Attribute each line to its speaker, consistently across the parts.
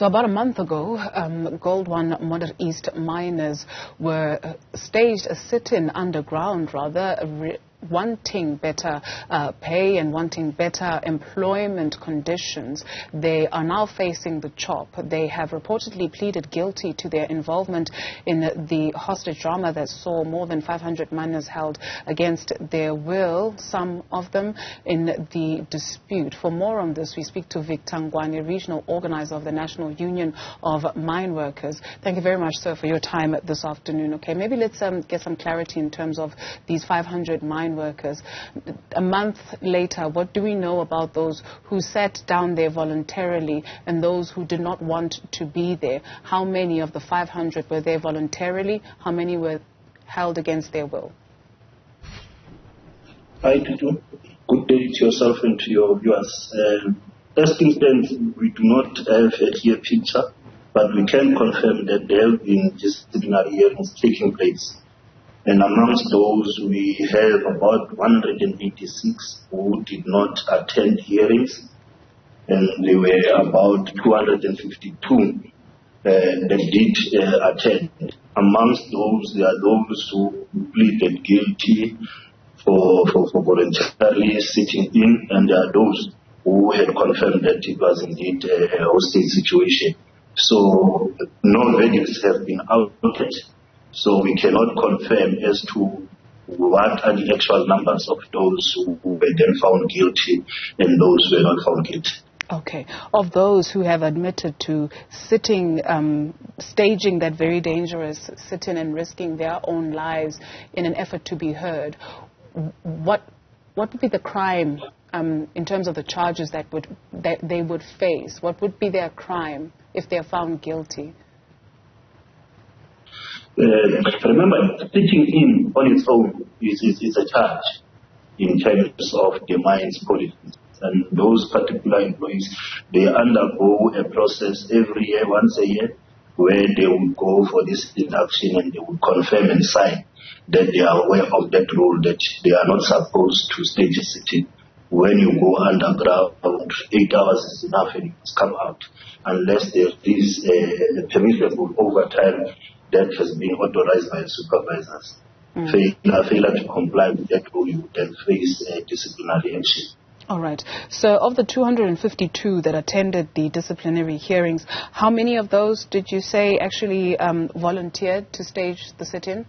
Speaker 1: So about a month ago, Ngwane Model East miners were staged a sit-in underground, wanting better pay and wanting better employment conditions. They are now facing the chop. They have reportedly pleaded guilty to their involvement in the hostage drama that saw more than 500 miners held against their will, some of them in the dispute. For more on this, we speak to Victor Ngwane, regional organizer of the National Union of Mineworkers. Thank you very much, sir, for your time this afternoon. Okay, maybe let's get some clarity in terms of these 500 mine workers. A month later, what do we know about those who sat down there voluntarily and those who did not want to be there? How many of the 500 were there voluntarily? How many were held against their will?
Speaker 2: Hi, Tutu. Good day to yourself and to your viewers. As things stand, we do not have a clear picture, but we can confirm that there have been disciplinary hearings taking place. And amongst those, we have about 186 who did not attend hearings, and there were about 252 that did attend. Amongst those, there are those who pleaded guilty for voluntarily sitting in, and there are those who had confirmed that it was indeed a hostage situation. So no verdicts have been out yet. So we cannot confirm as to what are the actual numbers of those who were then found guilty and those who were not found guilty.
Speaker 1: Okay. Of those who have admitted to sitting, staging that very dangerous sit-in and risking their own lives in an effort to be heard, what would be the crime in terms of the charges that they would face? What would be their crime if they are found guilty?
Speaker 2: Remember, sitting in on its own is a charge in terms of the mine's policies. And those particular employees, they undergo a process every year, once a year, where they will go for this induction and they will confirm and sign that they are aware of that rule, that they are not supposed to stage a sitting. When you go underground, 8 hours is enough and you must come out, unless there is a permissible overtime that has been authorized by supervisors. Failure to comply with that rule, you would then face disciplinary action.
Speaker 1: All right. So of the 252 that attended the disciplinary hearings, how many of those did you say actually volunteered to stage the sit-in?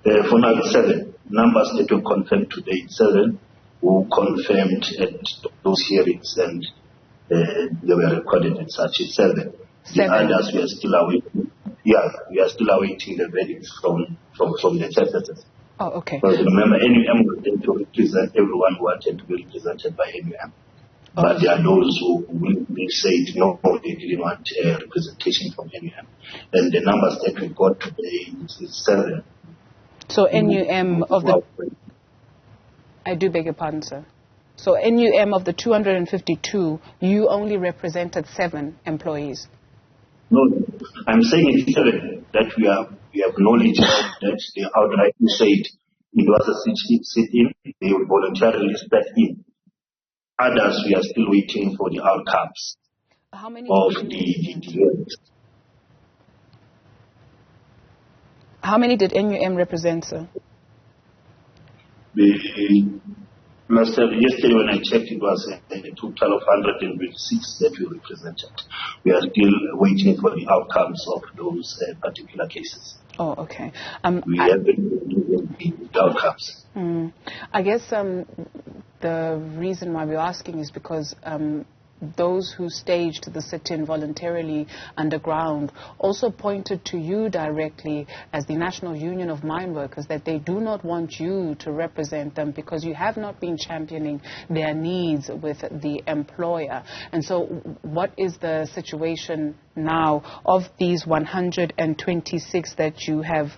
Speaker 2: For now, 7. Numbers that were confirmed today, 7 who confirmed at those hearings, and they were recorded as such. It's 7. The others, we are still awaiting. Yeah, we are still awaiting the verdicts from the justices.
Speaker 1: Oh, okay.
Speaker 2: But remember, NUM was there to represent everyone who wanted to be represented by NUM. But there are those who will be said, no, they didn't want representation from NUM. And the numbers that we got today is 7.
Speaker 1: So NUM of the... I do beg your pardon, sir. So NUM of the 252, you only represented 7 employees?
Speaker 2: No, I'm saying it's 7 that we have knowledge of, that they outrightly said it was a sit-in, they will voluntarily step in. Others, we are still waiting for the outcomes of the hearings.
Speaker 1: How many did NUM represent, sir?
Speaker 2: Yesterday when I checked, it was a total of 126 that we represented. We are still waiting for the outcomes of those particular cases.
Speaker 1: Oh, okay.
Speaker 2: We haven't given the outcomes.
Speaker 1: I guess the reason why we're asking is because those who staged the sit-in voluntarily underground also pointed to you directly as the National Union of Mineworkers that they do not want you to represent them because you have not been championing their needs with the employer. And so what is the situation now of these 126 that you have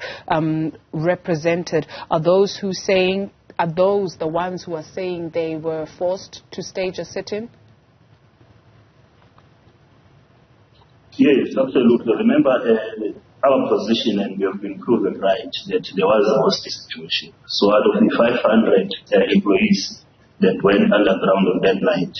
Speaker 1: represented? Are those the ones who are saying they were forced to stage a sit-in?
Speaker 2: Yes, absolutely. Remember our position, and we have been proven right, that there was a hostage situation. So out of the 500 employees, that went underground on that night.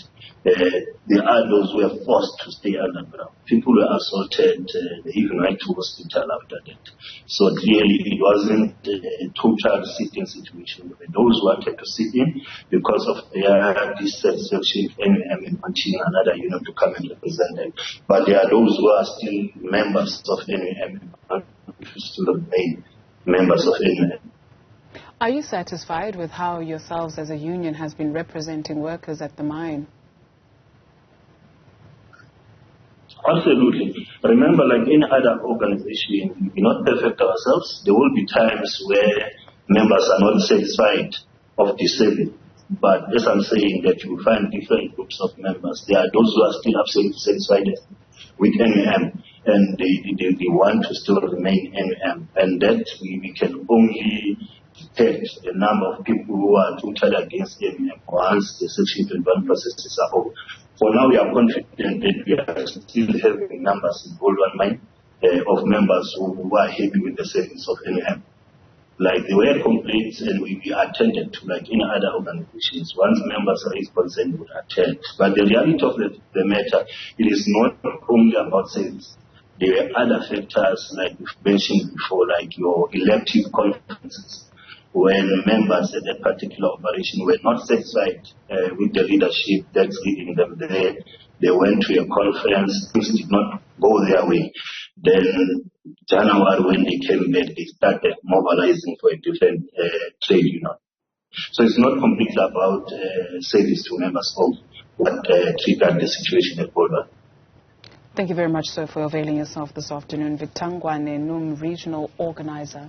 Speaker 2: There are those who were forced to stay underground. People were assaulted, they even went to hospital after that. So clearly it wasn't a total sit-in situation. Those who wanted to sit in because of their dissatisfaction with NUM and wanting another unit to come and represent them. But there are those who are still members of NUM and still remain members of NUM.
Speaker 1: Are you satisfied with how yourselves as a union has been representing workers at the mine?
Speaker 2: Absolutely. Remember, like any other organization, we do not perfect ourselves. There will be times where members are not satisfied of the service. But as I'm saying, that you will find different groups of members. There are those who are still absolutely satisfied with NUM, and they want to still remain NUM. And that we can only detect the number of people who are totally against NUM once the Section 21 processes are over. For now, we are confident that we are still having numbers in Gold One Mine of members who are happy with the service of NUM. Like there were complaints and we attended to, like in other organizations. Once members raise concern, we would attend. But the reality of the matter, it is not only about service. There are other factors, like we've mentioned before, like your elective conferences. When members at that particular operation were not satisfied with the leadership that's leading them there, they went to a conference, things did not go their way. Then January, when they came back, they started mobilizing for a different trade union. So it's not completely about service to members of what triggered the situation at Ngwane.
Speaker 1: Thank you very much, sir, for availing yourself this afternoon. Ngwane, Regional Organizer.